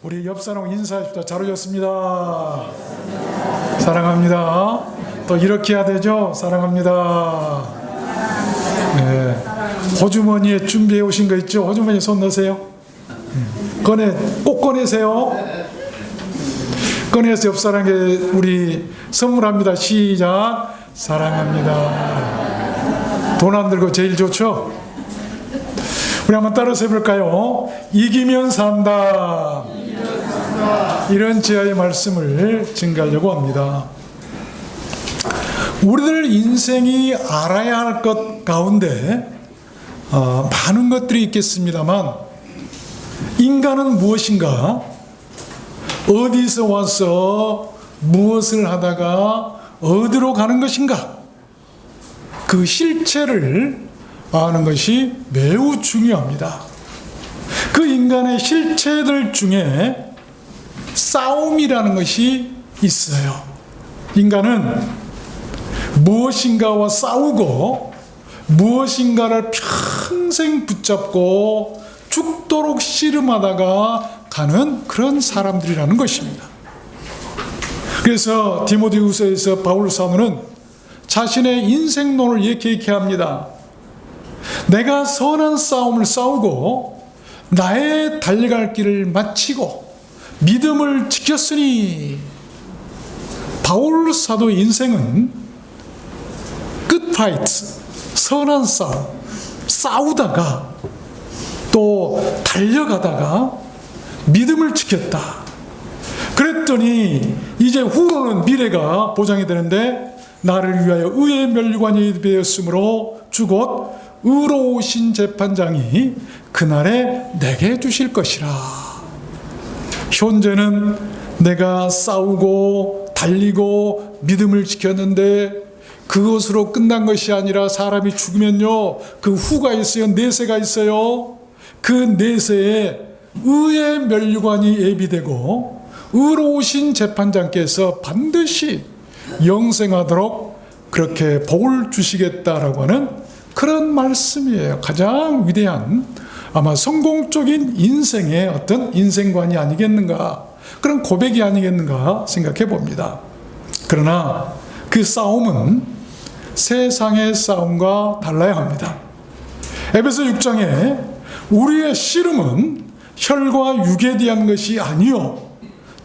우리 옆 사람 인사합시다. 잘 오셨습니다. 사랑합니다. 또 이렇게 해야 되죠. 사랑합니다. 네. 호주머니에 준비해 오신 거 있죠? 호주머니에 손 넣으세요. 꼭 꺼내세요. 꺼내서 옆 사람에게 우리 선물합니다. 시작. 사랑합니다. 돈 안 들고 제일 좋죠? 우리 한번 따라서 해볼까요? 이기면 산다. 이런 지하의 말씀을 증가하려고 합니다. 우리들 인생이 알아야 할 것 가운데 많은 것들이 있겠습니다만, 인간은 무엇인가? 어디서 와서 무엇을 하다가 어디로 가는 것인가? 그 실체를 아는 것이 매우 중요합니다. 그 인간의 실체들 중에 싸움이라는 것이 있어요. 인간은 무엇인가와 싸우고 무엇인가를 평생 붙잡고 죽도록 씨름하다가 가는 그런 사람들이라는 것입니다. 그래서 디모데후서에서 바울 사도는 자신의 인생론을 이렇게 합니다. 내가 선한 싸움을 싸우고 나의 달려갈 길을 마치고 믿음을 지켰으니, 바울 사도의 인생은 끝파이트, 선한 싸움, 싸우다가 또 달려가다가 믿음을 지켰다. 그랬더니 이제 후로는 미래가 보장이 되는데, 나를 위하여 의의 면류관이 되었으므로 주곧 의로우신 재판장이 그날에 내게 주실 것이라. 현재는 내가 싸우고 달리고 믿음을 지켰는데 그것으로 끝난 것이 아니라, 사람이 죽으면요 그 후가 있어요. 내세가 있어요. 그 내세에 의의 면류관이 예비되고 의로우신 재판장께서 반드시 영생하도록 그렇게 복을 주시겠다라고 하는 그런 말씀이에요. 가장 위대한, 아마 성공적인 인생의 어떤 인생관이 아니겠는가, 그런 고백이 아니겠는가 생각해 봅니다. 그러나 그 싸움은 세상의 싸움과 달라야 합니다. 에베소 6장에 우리의 씨름은 혈과 육에 대한 것이 아니요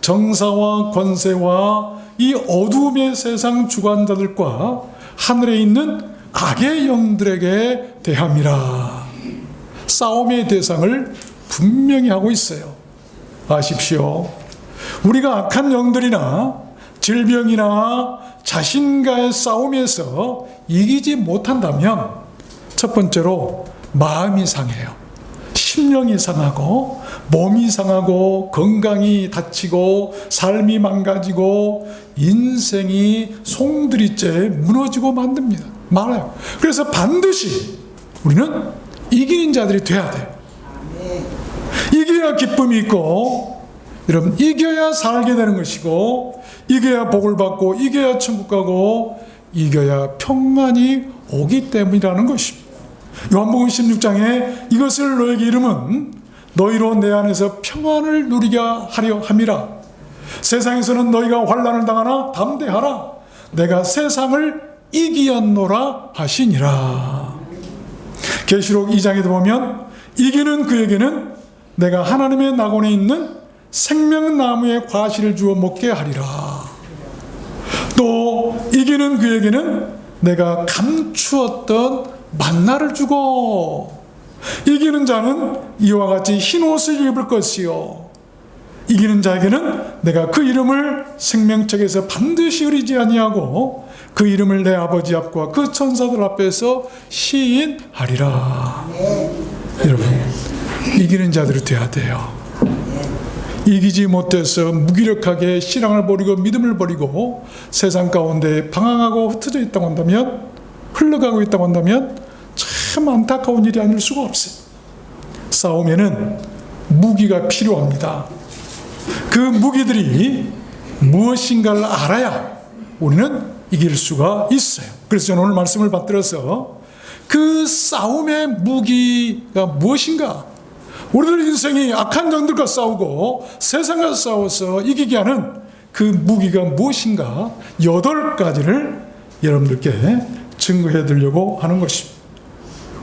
정사와 권세와 이 어둠의 세상 주관자들과 하늘에 있는 악의 영들에게 대함이라. 싸움의 대상을 분명히 하고 있어요. 아십시오. 우리가 악한 영들이나 질병이나 자신과의 싸움에서 이기지 못한다면, 첫 번째로 마음이 상해요. 심령이 상하고 몸이 상하고 건강이 다치고 삶이 망가지고 인생이 송두리째 무너지고 말아요. 그래서 반드시 우리는 이기는 자들이 돼야 돼요. 이겨야 기쁨이 있고, 여러분, 이겨야 살게 되는 것이고, 이겨야 복을 받고, 이겨야 천국 가고, 이겨야 평안이 오기 때문이라는 것입니다. 요한복음 16장에 이것을 너에게 이름은 너희로 내 안에서 평안을 누리게 하려 함이라. 세상에서는 너희가 환난을 당하나 담대하라. 내가 세상을 이기었노라 하시니라. 계시록 2장에도 보면 이기는 그에게는 내가 하나님의 낙원에 있는 생명나무의 과실을 주어 먹게 하리라. 또 이기는 그에게는 내가 감추었던 만나를 주고, 이기는 자는 이와 같이 흰 옷을 입을 것이요 이기는 자에게는 내가 그 이름을 생명책에서 반드시 흐리지 아니하고 그 이름을 내 아버지 앞과 그 천사들 앞에서 시인하리라. 여러분, 이기는 자들이 돼야 돼요. 이기지 못해서 무기력하게 신앙을 버리고 믿음을 버리고 세상 가운데 방황하고 흩어져 있다고 한다면, 흘러가고 있다고 한다면 참 안타까운 일이 아닐 수가 없어요. 싸움에는 무기가 필요합니다. 그 무기들이 무엇인가를 알아야 우리는 이길 수가 있어요. 그래서 저는 오늘 말씀을 받들어서 그 싸움의 무기가 무엇인가, 우리들 인생이 악한 영들과 싸우고 세상과 싸워서 이기게 하는 그 무기가 무엇인가 8가지를 여러분들께 증거해 드리려고 하는 것입니다.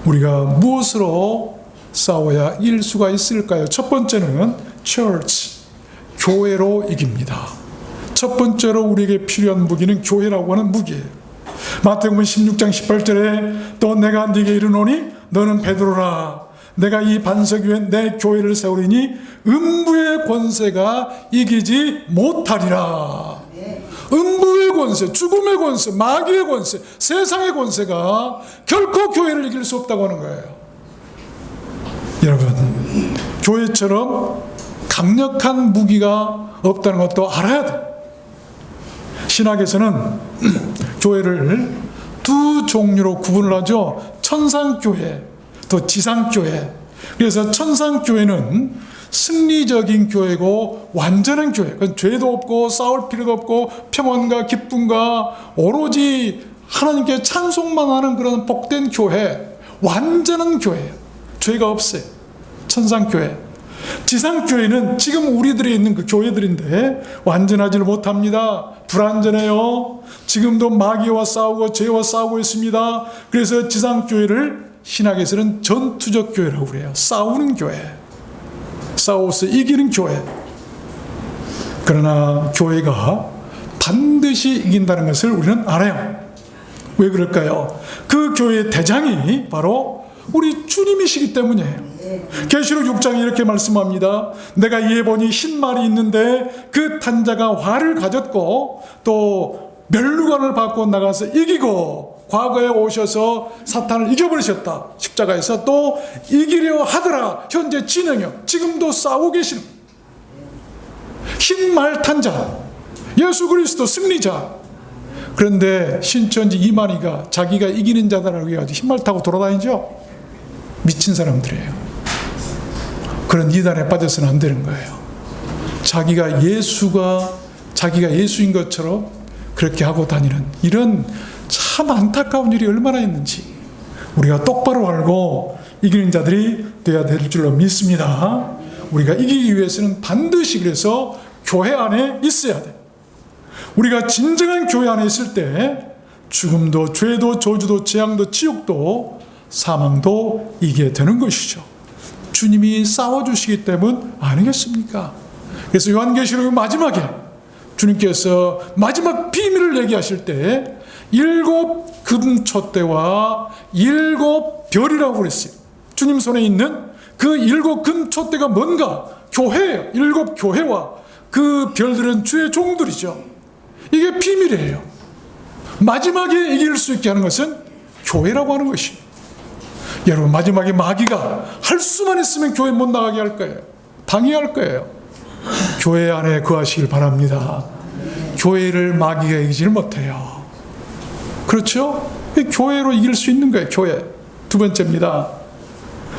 우리가 무엇으로 싸워야 이길 수가 있을까요? 첫 번째는 church, 교회로 이깁니다. 첫 번째로 우리에게 필요한 무기는 교회라고 하는 무기예요. 마태복음 16장 18절에 또 내가 네게 이르노니 너는 베드로라 내가 이 반석 위에 내 교회를 세우리니 음부의 권세가 이기지 못하리라. 음부의 권세, 죽음의 권세, 마귀의 권세, 세상의 권세가 결코 교회를 이길 수 없다고 하는 거예요. 여러분, 교회처럼 강력한 무기가 없다는 것도 알아야 돼요. 신학에서는 교회를 두 종류로 구분을 하죠. 천상교회, 또 지상교회. 그래서 천상교회는 승리적인 교회고 완전한 교회. 그건 죄도 없고 싸울 필요도 없고 평안과 기쁨과 오로지 하나님께 찬송만 하는 그런 복된 교회, 완전한 교회예요. 죄가 없어요. 천상교회. 지상교회는 지금 우리들이 있는 그 교회들인데 완전하지를 못합니다. 불완전해요. 지금도 마귀와 싸우고 죄와 싸우고 있습니다. 그래서 지상교회를 신학에서는 전투적 교회라고 그래요. 싸우는 교회. 싸워서 이기는 교회. 그러나 교회가 반드시 이긴다는 것을 우리는 알아요. 왜 그럴까요? 그 교회의 대장이 바로 우리 주님이시기 때문이에요. 계시록 6장에 이렇게 말씀합니다. 내가 이에 보니 흰 말이 있는데 그 탄자가 활을 가졌고 또 멸류관을 받고 나가서 이기고 과거에 오셔서 사탄을 이겨버리셨다. 십자가에서 또 이기려 하더라. 현재 진행형 지금도 싸우고 계시는 흰 말 탄자 예수 그리스도 승리자. 그런데 신천지 이만희가 자기가 이기는 자다라고 해가지고 흰 말 타고 돌아다니죠. 미친 사람들이에요. 그런 이단에 빠져서는 안 되는 거예요. 자기가 예수인 것처럼 그렇게 하고 다니는 이런 참 안타까운 일이 얼마나 있는지 우리가 똑바로 알고 이기는 자들이 되어야 될 줄로 믿습니다. 우리가 이기기 위해서는 반드시 그래서 교회 안에 있어야 돼. 우리가 진정한 교회 안에 있을 때 죽음도 죄도 저주도 재앙도 지옥도 사망도 이기게 되는 것이죠. 주님이 싸워주시기 때문 아니겠습니까? 그래서 요한계시록 마지막에 주님께서 마지막 비밀을 얘기하실 때 7 금촛대와 7 별이라고 그랬어요. 주님 손에 있는 그 7 금촛대가 뭔가? 교회예요. 7 교회와 그 별들은 주의 종들이죠. 이게 비밀이에요. 마지막에 이길 수 있게 하는 것은 교회라고 하는 것입니다. 여러분, 마지막에 마귀가 할 수만 있으면 교회 못 나가게 할 거예요. 방해할 거예요. 교회 안에 거하시길 바랍니다. 교회를 마귀가 이기질 못해요. 그렇죠? 교회로 이길 수 있는 거예요. 교회. 두 번째입니다.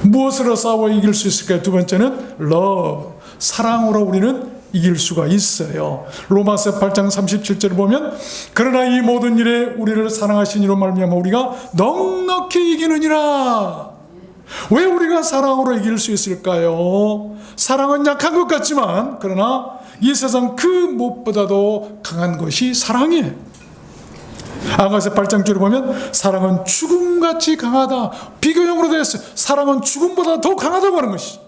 무엇으로 싸워 이길 수 있을까요? 두 번째는 love, 사랑으로 우리는 이길 수가 있어요. 로마서 8장 37절을 보면 그러나 이 모든 일에 우리를 사랑하신 이로 말미암아 우리가 넉넉히 이기느니라. 왜 우리가 사랑으로 이길 수 있을까요? 사랑은 약한 것 같지만 그러나 이 세상 그 무엇보다도 강한 것이 사랑이에요. 아가서 8장 줄을 보면 사랑은 죽음같이 강하다. 비교형으로 되어 있어요. 사랑은 죽음보다 더 강하다고 하는 것이죠.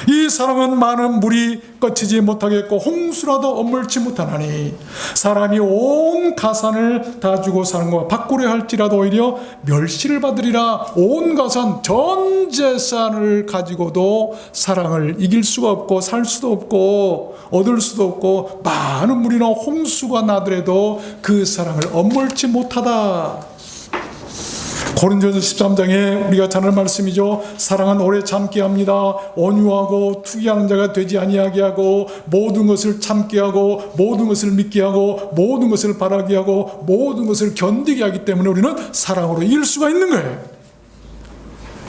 이 사랑은 많은 물이 꺼치지 못하겠고 홍수라도 엄물지 못하나니 사람이 온 가산을 다 주고 사는 것과 바꾸려 할지라도 오히려 멸시를 받으리라. 온 가산 전 재산을 가지고도 사랑을 이길 수가 없고 살 수도 없고 얻을 수도 없고 많은 물이나 홍수가 나더라도 그 사랑을 엄물지 못하다. 고린도전서 13장에 우리가 잘 아는 말씀이죠. 사랑은 오래 참게 합니다. 온유하고 투기하는 자가 되지 아니하게 하고 모든 것을 참게 하고 모든 것을 믿게 하고 모든 것을 바라게 하고 모든 것을 견디게 하기 때문에 우리는 사랑으로 이길 수가 있는 거예요.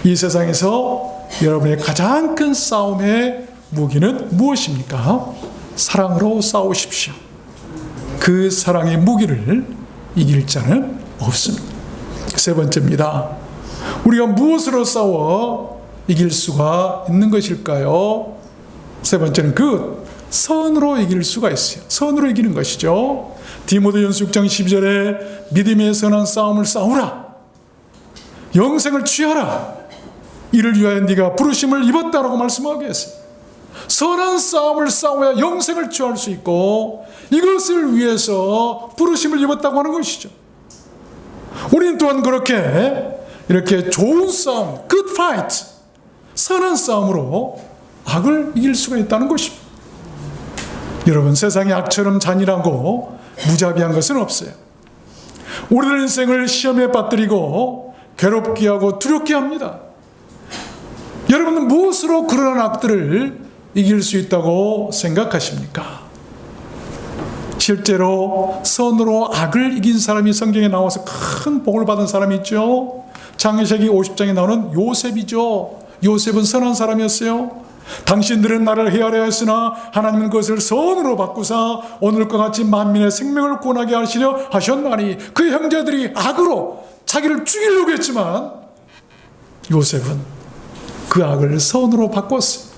이 세상에서 여러분의 가장 큰 싸움의 무기는 무엇입니까? 사랑으로 싸우십시오. 그 사랑의 무기를 이길 자는 없습니다. 세 번째입니다. 우리가 무엇으로 싸워 이길 수가 있는 것일까요? 세 번째는 선으로 이길 수가 있어요. 선으로 이기는 것이죠. 디모데전서 6장 12절에 믿음의 선한 싸움을 싸우라. 영생을 취하라. 이를 위하여 네가 부르심을 입었다라고 말씀하고 계세요. 선한 싸움을 싸워야 영생을 취할 수 있고 이것을 위해서 부르심을 입었다고 하는 것이죠. 우리는 또한 이렇게 좋은 싸움, good fight, 선한 싸움으로 악을 이길 수가 있다는 것입니다. 여러분, 세상이 악처럼 잔인하고 무자비한 것은 없어요. 우리들 인생을 시험에 빠뜨리고 괴롭게 하고 두렵게 합니다. 여러분은 무엇으로 그러한 악들을 이길 수 있다고 생각하십니까? 실제로 선으로 악을 이긴 사람이 성경에 나와서 큰 복을 받은 사람이 있죠. 창세기 50장에 나오는 요셉이죠. 요셉은 선한 사람이었어요. 당신들은 나를 헤아려 했으나 하나님은 그것을 선으로 바꾸사 오늘과 같이 만민의 생명을 구원하게 하시려 하셨나니 그 형제들이 악으로 자기를 죽이려고 했지만 요셉은 그 악을 선으로 바꿨어요.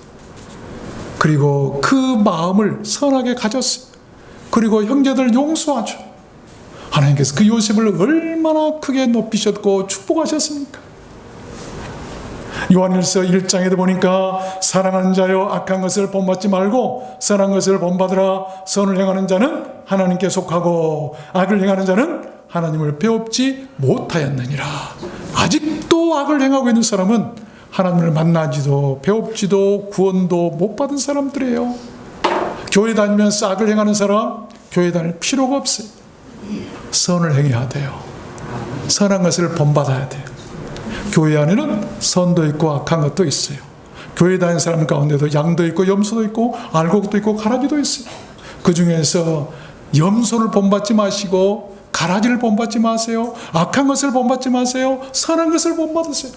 그리고 그 마음을 선하게 가졌어요. 그리고 형제들 용서하죠. 하나님께서 그 요셉을 얼마나 크게 높이셨고 축복하셨습니까? 요한일서 1장에도 보니까 사랑하는 자여 악한 것을 본받지 말고 선한 것을 본받으라. 선을 행하는 자는 하나님께 속하고 악을 행하는 자는 하나님을 배웁지 못하였느니라. 아직도 악을 행하고 있는 사람은 하나님을 만나지도 배웁지도 구원도 못 받은 사람들이에요. 교회 다니면서 악을 행하는 사람 교회 다닐 필요가 없어요. 선을 행해야 돼요. 선한 것을 본받아야 돼요. 교회 안에는 선도 있고 악한 것도 있어요. 교회 다니는 사람 가운데도 양도 있고 염소도 있고 알곡도 있고 가라지도 있어요. 그 중에서 염소를 본받지 마시고 가라지를 본받지 마세요. 악한 것을 본받지 마세요. 선한 것을 본받으세요.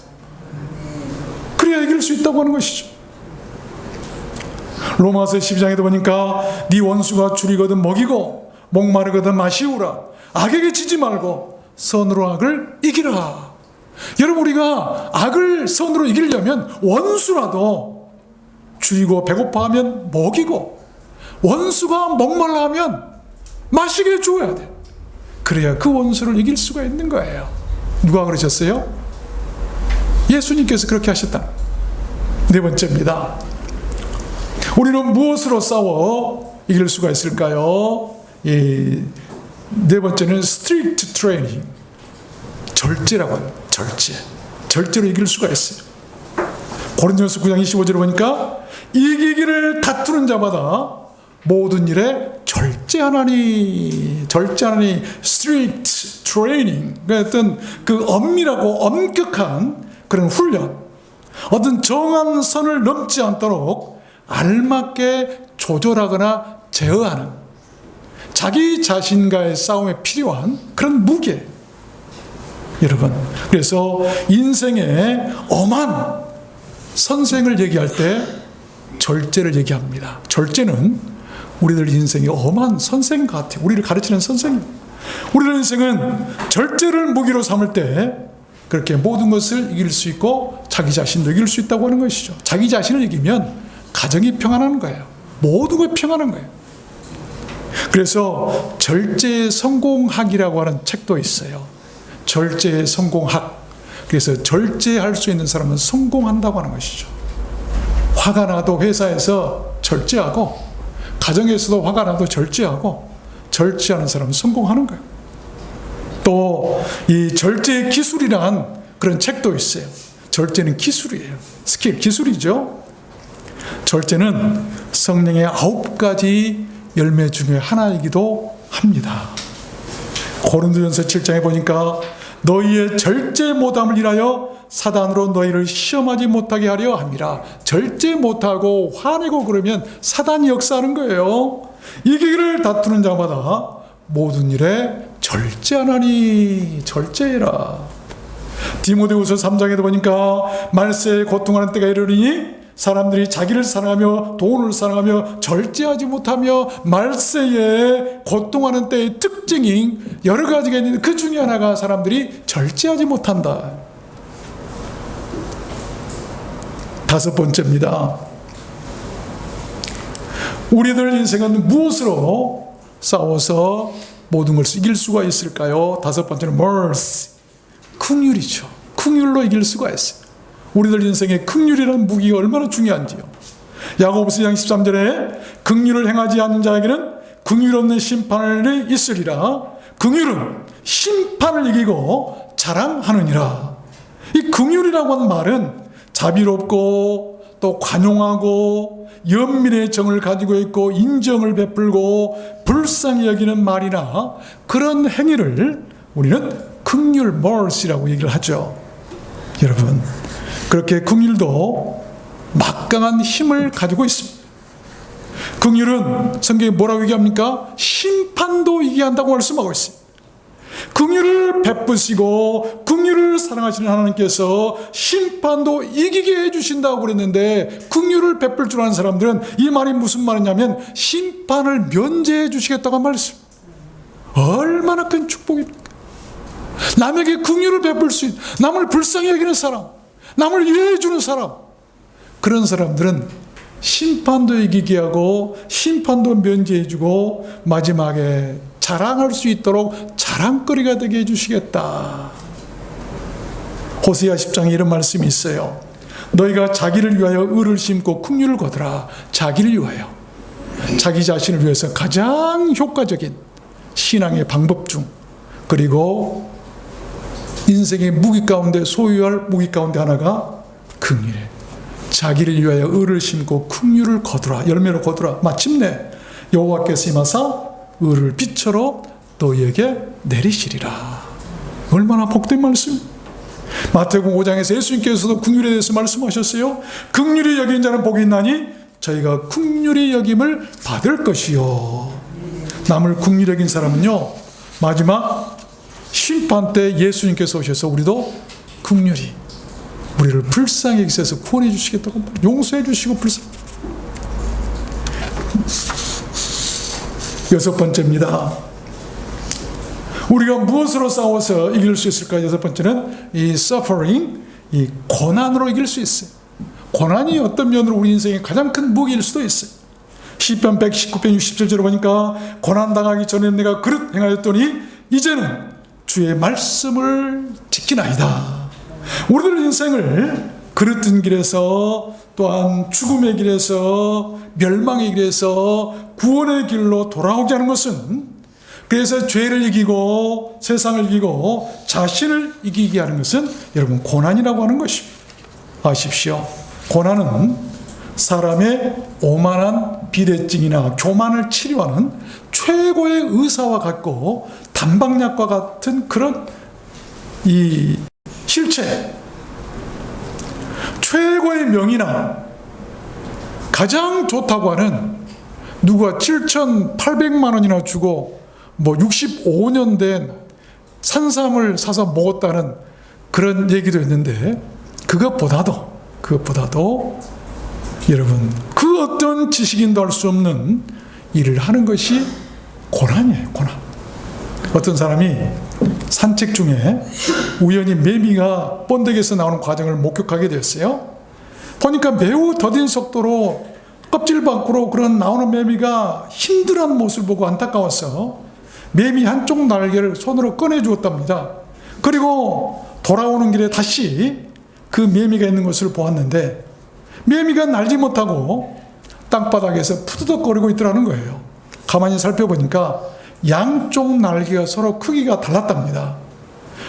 그래야 이길 수 있다고 하는 것이죠. 로마서 12장에도 보니까 네 원수가 줄이거든 먹이고 목마르거든 마시우라. 악에게 지지 말고 선으로 악을 이기라. 여러분, 우리가 악을 선으로 이기려면 원수라도 줄이고 배고파하면 먹이고 원수가 목말라 하면 마시게 줘야 돼. 그래야 그 원수를 이길 수가 있는 거예요. 누가 그러셨어요? 예수님께서 그렇게 하셨다. 네 번째입니다. 우리는 무엇으로 싸워 이길 수가 있을까요? 네 번째는 스트릭트 트레이닝, 절제라고 합니다. 절제로 이길 수가 있어요. 고린도전서 9장 25절에 보니까 이기기를 다투는 자마다 모든 일에 절제하나니 스트릭트 트레이닝, 어떤 그 엄밀하고 엄격한 그런 훈련, 어떤 정한 선을 넘지 않도록 알맞게 조절하거나 제어하는 자기 자신과의 싸움에 필요한 그런 무게. 여러분, 그래서 인생의 엄한 선생을 얘기할 때 절제를 얘기합니다. 절제는 우리들 인생의 엄한 선생 같아요. 우리를 가르치는 선생입니다. 우리들 인생은 절제를 무기로 삼을 때 그렇게 모든 것을 이길 수 있고 자기 자신도 이길 수 있다고 하는 것이죠. 자기 자신을 이기면 가정이 평안한 거예요. 모든 것이 평안한 거예요. 그래서 절제의 성공학이라고 하는 책도 있어요. 절제의 성공학. 그래서 절제할 수 있는 사람은 성공한다고 하는 것이죠. 화가 나도 회사에서 절제하고 가정에서도 화가 나도 절제하고 절제하는 사람은 성공하는 거예요. 또 이 절제의 기술이란 그런 책도 있어요. 절제는 기술이에요. 스킬, 기술이죠. 절제는 성령의 9가지 열매 중에 하나이기도 합니다. 고린도전서 7장에 보니까 너희의 절제 못함을 인하여 사단으로 너희를 시험하지 못하게 하려 함이라. 절제 못하고 화내고 그러면 사단이 역사하는 거예요. 이기기를 다투는 자마다 모든 일에 절제하나니 절제해라. 디모데후서 3장에도 보니까 말세에 고통하는 때가 이르리니 사람들이 자기를 사랑하며 돈을 사랑하며 절제하지 못하며 말세에 고통하는 때의 특징이 여러 가지가 있는데 그 중에 하나가 사람들이 절제하지 못한다. 다섯 번째입니다. 우리들 인생은 무엇으로 싸워서 모든 것을 이길 수가 있을까요? 다섯 번째는 mercy, 긍휼이죠. 긍휼로 이길 수가 있어요. 우리들 인생에 긍휼이라는 무기가 얼마나 중요한지요. 야고보서 2장 13절에 긍휼을 행하지 않는 자에게는 긍휼 없는 심판이 있으리라. 긍휼은 심판을 이기고 자랑하느니라. 이 긍휼이라고 하는 말은 자비롭고 또 관용하고 연민의 정을 가지고 있고 인정을 베풀고 불쌍히 여기는 말이나 그런 행위를 우리는 긍휼 mercy라고 얘기를 하죠. 여러분, 그렇게 긍휼도 막강한 힘을 가지고 있습니다. 긍휼은 성경에 뭐라고 얘기합니까? 심판도 이기게 한다고 말씀하고 있어요. 긍휼을 베푸시고 긍휼을 사랑하시는 하나님께서 심판도 이기게 해주신다고 그랬는데, 긍휼을 베풀 줄 아는 사람들은 이 말이 무슨 말이냐면 심판을 면제해 주시겠다고 말씀. 얼마나 큰 축복입니까? 남에게 긍휼을 베풀 수 있는, 남을 불쌍히 여기는 사람, 남을 이해해 주는 사람, 그런 사람들은 심판도 이기게 하고 심판도 면제해 주고 마지막에 자랑할 수 있도록 자랑거리가 되게 해주시겠다. 호세아 10장에 이런 말씀이 있어요. 너희가 자기를 위하여 의를 심고 긍휼을 거두라. 자기를 위하여, 자기 자신을 위해서 가장 효과적인 신앙의 방법 중, 그리고 인생의 무기 가운데 소유할 무기 가운데 하나가 긍휼이에요. 자기를 위하여 의를 심고 긍휼을 거두라. 열매로 거두라. 마침내 여호와께서 임하사 의를 빛으로 너희에게 내리시리라. 얼마나 복된 말씀. 마태복음 5장에서 예수님께서도 긍휼에 대해서 말씀하셨어요. 긍휼히 여긴 자는 복이 있나니 저희가 긍휼히 여김을 받을 것이요. 남을 긍휼히 여긴 사람은요, 마지막 심판 때 예수님께서 오셔서 우리도 긍휼히 우리를 불쌍히 여기셔서 구원해 주시겠다고, 용서해 주시고 불쌍히. 여섯 번째입니다. 우리가 무엇으로 싸워서 이길 수 있을까? 여섯 번째는 이 suffering, 이 고난으로 이길 수 있어요. 고난이 어떤 면으로 우리 인생의 가장 큰 무기일 수도 있어요. 시편 119편 67절에 보니까 고난당하기 전에 내가 그릇 행하였더니 이제는 주의 말씀을 지키나이다. 우리들 인생을 그릇된 길에서, 또한 죽음의 길에서, 멸망의 길에서 구원의 길로 돌아오게 하는 것은, 그래서 죄를 이기고 세상을 이기고 자신을 이기게 하는 것은 여러분 고난이라고 하는 것입니다. 아십시오. 고난은 사람의 오만한 비대증이나 교만을 치료하는 최고의 의사와 같고 단방약과 같은 그런 이 실체, 최고의 명이나 가장 좋다고 하는, 누가 7,800만 원이나 주고 65년 된 산삼을 사서 먹었다는 그런 얘기도 있는데, 그것보다도 여러분 그 어떤 지식인도 할 수 없는 일을 하는 것이 고난이에요. 고난. 어떤 사람이 산책 중에 우연히 매미가 번데기에서 나오는 과정을 목격하게 됐어요. 보니까 매우 더딘 속도로 껍질 밖으로 그런 나오는 매미가 힘들어하는 모습을 보고 안타까워서 매미 한쪽 날개를 손으로 꺼내 주었답니다. 그리고 돌아오는 길에 다시 그 매미가 있는 것을 보았는데, 매미가 날지 못하고 땅바닥에서 푸드덕거리고 있더라는 거예요. 가만히 살펴보니까 양쪽 날개가 서로 크기가 달랐답니다.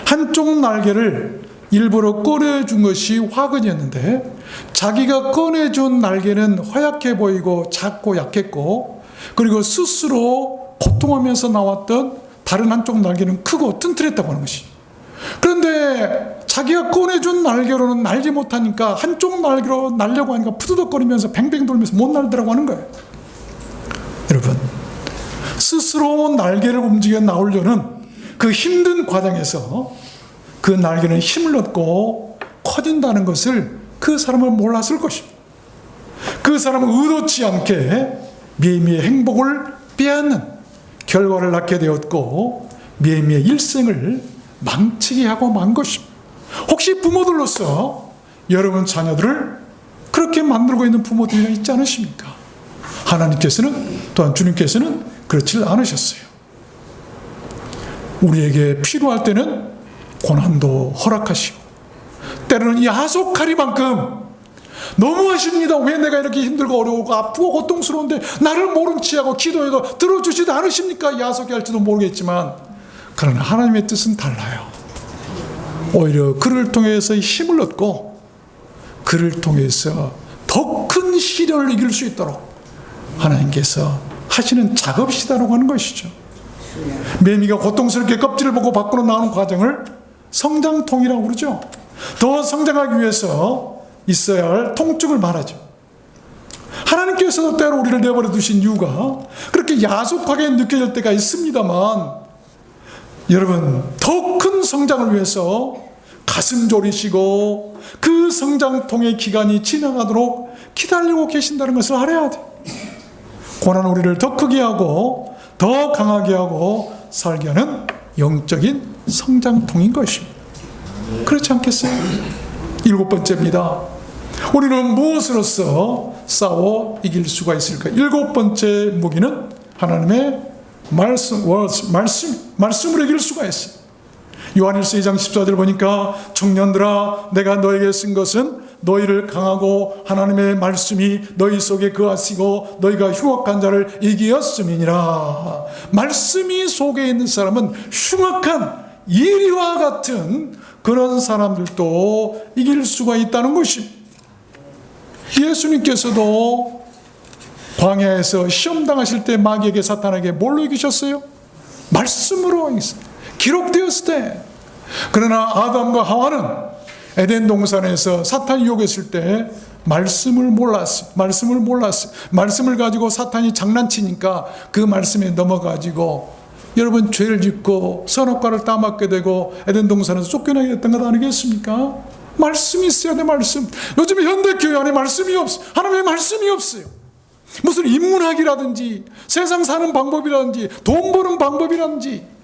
한쪽 날개를 일부러 꺼내준 것이 화근이었는데, 자기가 꺼내준 날개는 허약해 보이고 작고 약했고, 그리고 스스로 고통하면서 나왔던 다른 한쪽 날개는 크고 튼튼했다고 하는 것이. 그런데 자기가 꺼내준 날개로는 날지 못하니까 한쪽 날개로 날려고 하니까 푸드덕거리면서 뱅뱅 돌면서 못 날더라고 하는 거예요. 여러분, 스스로 날개를 움직여 나오려는 그 힘든 과정에서 그 날개는 힘을 얻고 커진다는 것을 그 사람은 몰랐을 것입니다. 그 사람은 의도치 않게 매미의 행복을 빼앗는 결과를 낳게 되었고, 매미의 일생을 망치게 하고 만 것입니다. 혹시 부모들로서 여러분 자녀들을 그렇게 만들고 있는 부모들이 있지 않으십니까? 하나님께서는, 또한 주님께서는 그렇지 않으셨어요. 우리에게 필요할 때는 고난도 허락하시고, 때로는 야속하리만큼 너무하십니다. 왜 내가 이렇게 힘들고 어려우고 아프고 고통스러운데 나를 모른 체하고 기도해도 들어주지도 않으십니까? 야속해 할지도 모르겠지만, 그러나 하나님의 뜻은 달라요. 오히려 그를 통해서 힘을 얻고 그를 통해서 더 큰 시련을 이길 수 있도록 하나님께서 하시는 작업시다라고 하는 것이죠. 매미가 고통스럽게 껍질을 보고 밖으로 나오는 과정을 성장통이라고 그러죠. 더 성장하기 위해서 있어야 할 통증을 말하죠. 하나님께서도 때로 우리를 내버려 두신 이유가 그렇게 야속하게 느껴질 때가 있습니다만, 여러분, 더 큰 성장을 위해서 가슴 졸이시고 그 성장통의 기간이 지나가도록 기다리고 계신다는 것을 알아야 돼요. 고난은 우리를 더 크게 하고 더 강하게 하고 살게 하는 영적인 성장통인 것입니다. 그렇지 않겠어요? 7번째입니다. 우리는 무엇으로서 싸워 이길 수가 있을까? 7번째 무기는 하나님의 말씀으로 이길 수가 있어요. 요한일서 2장 14절 보니까, 청년들아, 내가 너에게 쓴 것은 너희를 강하고 하나님의 말씀이 너희 속에 거하시고 너희가 흉악한 자를 이기었음이니라. 말씀이 속에 있는 사람은 흉악한 이리와 같은 그런 사람들도 이길 수가 있다는 것입니다. 예수님께서도 광야에서 시험당하실 때 마귀에게, 사탄에게 뭘로 이기셨어요? 말씀으로 이겼어요. 기록되었을 때. 그러나 아담과 하와는 에덴 동산에서 사탄이 유혹했을 때 말씀을 몰랐어요. 말씀을 가지고 사탄이 장난치니까 그 말씀에 넘어가지고 여러분 죄를 짓고 선악과를 따먹게 되고 에덴 동산에서 쫓겨나게 됐던 것 아니겠습니까? 말씀이 있어야 돼. 말씀. 요즘에 현대교회 안에 말씀이 없어요. 하나님의 말씀이 없어요. 무슨 인문학이라든지 세상 사는 방법이라든지 돈 버는 방법이라든지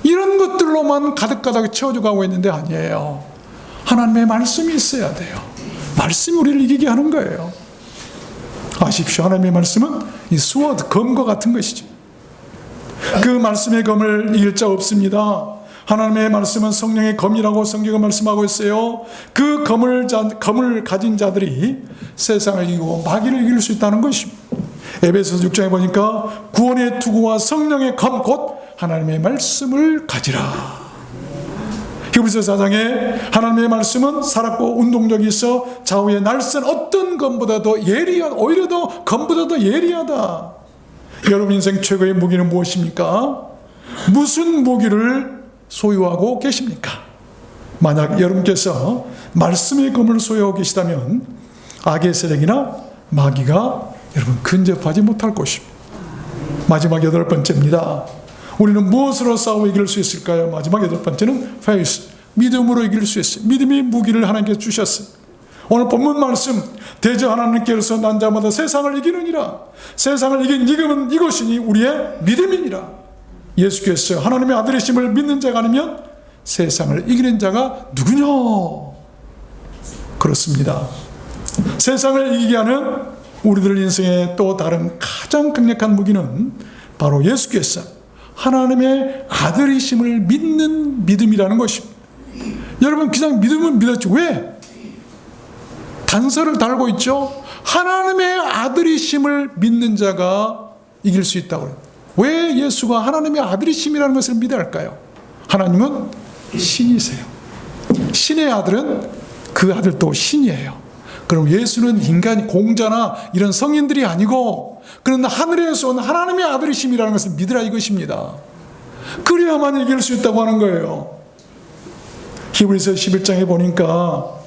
이런 것들로만 가득가득 채워져 가고 있는데 아니에요. 하나님의 말씀이 있어야 돼요. 말씀이 우리를 이기게 하는 거예요. 아십시오. 하나님의 말씀은 이 스워드, 검과 같은 것이죠. 그 말씀의 검을 이길 자 없습니다. 하나님의 말씀은 성령의 검이라고 성경은 말씀하고 있어요. 그 검을 가진 자들이 세상을 이기고 마귀를 이길 수 있다는 것입니다. 에베소서 6장에 보니까 구원의 투구와 성령의 검 곧 하나님의 말씀을 가지라. 히브리서 4장에 하나님의 말씀은 살았고 운동력이 있어 좌우의 날선 어떤 검보다도 예리하다. 오히려 더 검보다도 예리하다. 여러분 인생 최고의 무기는 무엇입니까? 무슨 무기를 소유하고 계십니까? 만약 여러분께서 말씀의 검을 소유하고 계시다면 악의 세력이나 마귀가 여러분 근접하지 못할 것입니다. 마지막 8번째입니다. 우리는 무엇으로 싸워 이길 수 있을까요? 마지막 8번째는 faith, 믿음으로 이길 수 있어요. 믿음이 무기를 하나님께서 주셨어요. 오늘 본문 말씀, 대저 하나님께서 난 자마다 세상을 이기느니라. 세상을 이긴 이금은 이것이니 우리의 믿음이니라. 예수께서 하나님의 아들이심을 믿는 자가 아니면 세상을 이기는 자가 누구냐? 그렇습니다. 세상을 이기게 하는 우리들 인생의 또 다른 가장 강력한 무기는 바로 예수께서 하나님의 아들이심을 믿는 믿음이라는 것입니다. 여러분 그냥 믿으면 믿었죠. 왜? 단서를 달고 있죠. 하나님의 아들이심을 믿는 자가 이길 수 있다고 해요. 왜 예수가 하나님의 아들이심이라는 것을 믿어야 할까요? 하나님은 신이세요. 신의 아들은 그 아들도 신이에요. 그럼 예수는 인간 공자나 이런 성인들이 아니고 그는 하늘에서 온 하나님의 아들이심이라는 것을 믿으라 이것입니다. 그래야만 이길 수 있다고 하는 거예요. 히브리서 11장에 보니까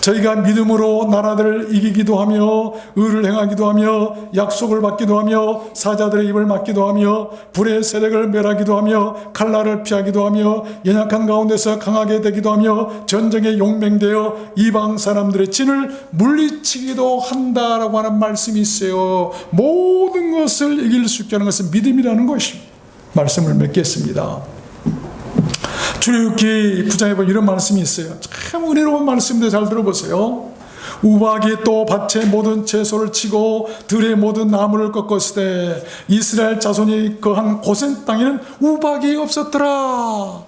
저희가 믿음으로 나라들을 이기기도 하며 의를 행하기도 하며 약속을 받기도 하며 사자들의 입을 막기도 하며 불의 세력을 멸하기도 하며 칼날을 피하기도 하며 연약한 가운데서 강하게 되기도 하며 전쟁에 용맹되어 이방 사람들의 진을 물리치기도 한다라고 하는 말씀이 있어요. 모든 것을 이길 수 있게 하는 것은 믿음이라는 것입니다. 말씀을 맺겠습니다. 출애굽기 9장에 보면 이런 말씀이 있어요. 참 은혜로운 말씀인데 잘 들어보세요. 우박이 또 밭의 모든 채소를 치고 들의 모든 나무를 꺾었을 때 이스라엘 자손이 거한 고센 땅에는 우박이 없었더라.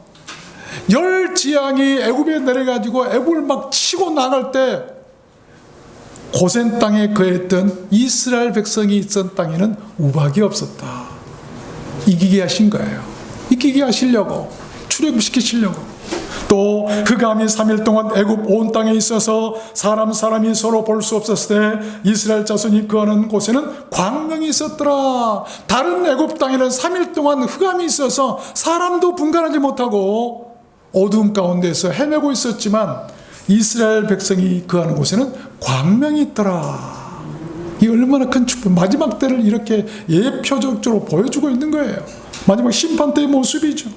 열 지향이 애굽에 내려가지고 애굽을 막 치고 나갈 때 고센 땅에 거했던 이스라엘 백성이 있던 땅에는 우박이 없었다. 이기게 하신 거예요. 이기게 하시려고, 출애굽시키시려고. 또 흑암이 3일 동안 애굽 온 땅에 있어서 사람이 서로 볼 수 없었을 때 이스라엘 자손이 거하는 곳에는 광명이 있었더라. 다른 애굽 땅에는 3일 동안 흑암이 있어서 사람도 분간하지 못하고 어두움 가운데서 헤매고 있었지만 이스라엘 백성이 거하는 곳에는 광명이 있더라. 이 얼마나 큰 축복, 마지막 때를 이렇게 예표적으로 보여주고 있는 거예요. 마지막 심판 때의 모습이죠.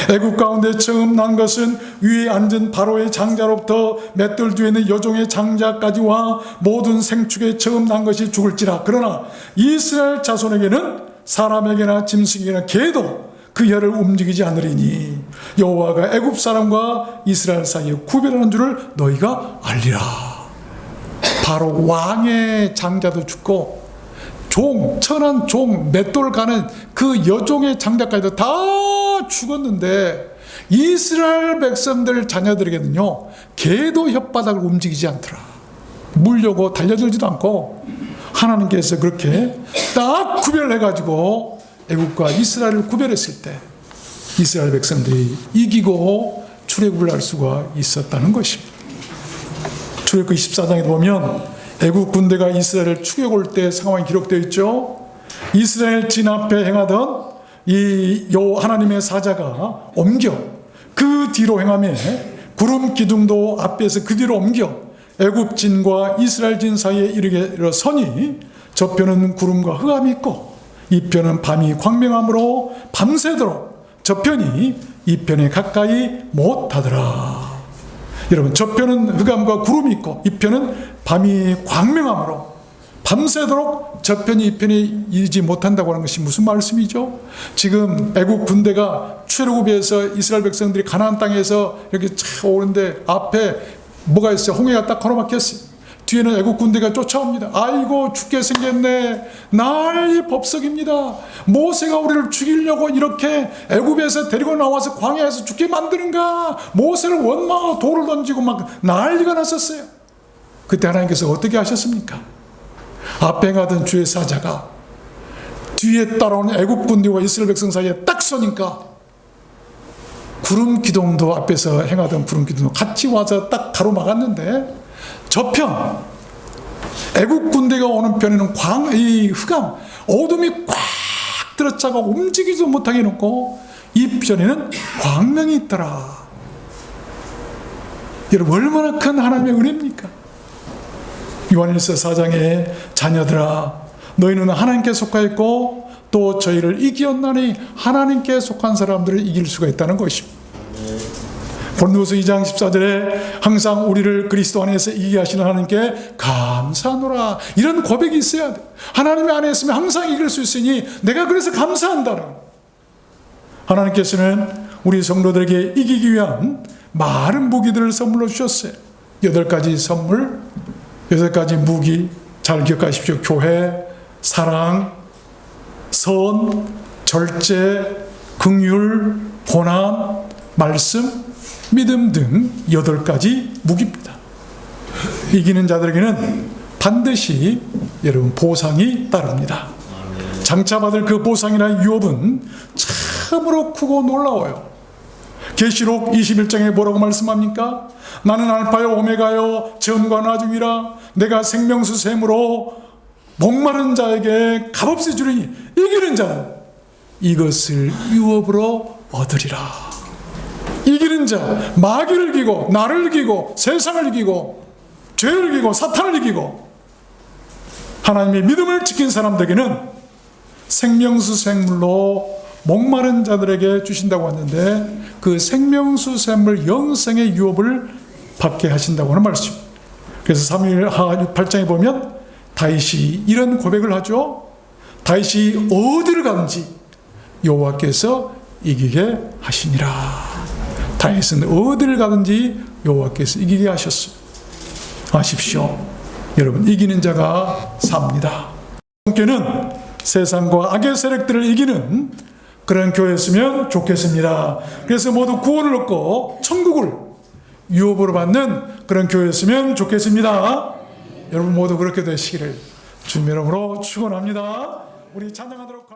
애굽 가운데 처음 난 것은 위에 앉은 바로의 장자로부터 맷돌 뒤에 있는 여종의 장자까지와 모든 생축에 처음 난 것이 죽을지라. 그러나 이스라엘 자손에게는 사람에게나 짐승에게나 개도 그 혀를 움직이지 않으리니 여호와가 애굽 사람과 이스라엘 사이에 구별하는 줄을 너희가 알리라. 바로 왕의 장자도 죽고 종, 천한 종, 맷돌 가는 그 여종의 장자까지도 다 죽었는데 이스라엘 백성들 자녀들에게는요 개도 혓바닥을 움직이지 않더라. 물려고 달려들지도 않고 하나님께서 그렇게 딱 구별해가지고 애굽과 이스라엘을 구별했을 때 이스라엘 백성들이 이기고 출애굽을 할 수가 있었다는 것입니다. 출애굽 24장에 보면 애굽 군대가 이스라엘을 추격 올 때 상황이 기록되어 있죠. 이스라엘 진 앞에 행하던 이 하나님의 사자가 옮겨 그 뒤로 행하며 구름 기둥도 앞에서 그 뒤로 옮겨 애굽 진과 이스라엘 진 사이에 이르게 서니 저편은 구름과 흑암이 있고 이 편은 밤이 광명함으로 밤새도록 저편이 이 편에 가까이 못하더라. 여러분, 저편은 흑암과 구름이 있고 이 편은 밤이 광명함으로 밤새도록 저편이 이 편에 이르지 못한다고 하는 것이 무슨 말씀이죠? 지금 애국 군대가 출애굽에서 이스라엘 백성들이 가나안 땅에서 이렇게 차 오는데 앞에 뭐가 있어요? 홍해가 딱 가로막혔어요. 뒤에는 애국 군대가 쫓아옵니다. 아이고 죽게 생겼네. 난리 법석입니다. 모세가 우리를 죽이려고 이렇게 애굽에서 데리고 나와서 광야에서 죽게 만드는가? 모세를 원망하고 돌을 던지고 막 난리가 났었어요. 그때 하나님께서 어떻게 하셨습니까? 앞에 가던 주의 사자가 뒤에 따라오는 애국 군대와 이스라엘 백성 사이에 딱 서니까 구름 기둥도 앞에서 행하던 구름 기둥도 같이 와서 딱 가로막았는데 저편 애국 군대가 오는 편에는 이 흑암 어둠이 꽉 들어차고 움직이지도 못하게 해놓고 이 편에는 광명이 있더라. 여러분, 얼마나 큰 하나님의 은혜입니까? 요한일서 4장에 자녀들아 너희는 하나님께 속하였고 또 저희를 이기었나니 하나님께 속한 사람들을 이길 수가 있다는 것입니다. 고린도후서 2장 14절에 항상 우리를 그리스도 안에서 이기게 하시는 하나님께 감사하노라. 이런 고백이 있어야 돼. 하나님 안에 있으면 항상 이길 수 있으니 내가 그래서 감사한다는. 하나님께서는 우리 성도들에게 이기기 위한 많은 무기들을 선물로 주셨어요. 8가지 선물, 8가지 무기 잘 기억하십시오. 교회, 사랑, 선, 절제, 긍휼, 고난, 말씀, 믿음 등 8가지 무기입니다. 이기는 자들에게는 반드시 여러분 보상이 따릅니다. 장차 받을 그 보상이나 유업은 참으로 크고 놀라워요. 계시록 21장에 뭐라고 말씀합니까? 나는 알파요 오메가요 전과 나중이라 내가 생명수 샘으로 목마른 자에게 값없이 주리니 이기는 자는 이것을 유업으로 얻으리라. 이기는 자, 마귀를 이기고 나를 이기고 세상을 이기고 죄를 이기고 사탄을 이기고 하나님의 믿음을 지킨 사람들에게는 생명수 샘물로 목마른 자들에게 주신다고 하는데 그 생명수 샘물 영생의 유업을 받게 하신다고 하는 말씀. 그래서 사무엘하 8장에 보면 다윗이 이런 고백을 하죠. 다윗이 어디를 가든지 여호와께서 이기게 하시니라. 다윗은 어디를 가든지 여호와께서 이기게 하셨어요. 하십시오. 여러분, 이기는 자가 삽니다. 교회는 세상과 악의 세력들을 이기는 그런 교회였으면 좋겠습니다. 그래서 모두 구원을 얻고 천국을 유업으로 받는 그런 교회였으면 좋겠습니다. 여러분 모두 그렇게 되시기를 주님의 이름으로 축원합니다. 우리 찬양하도록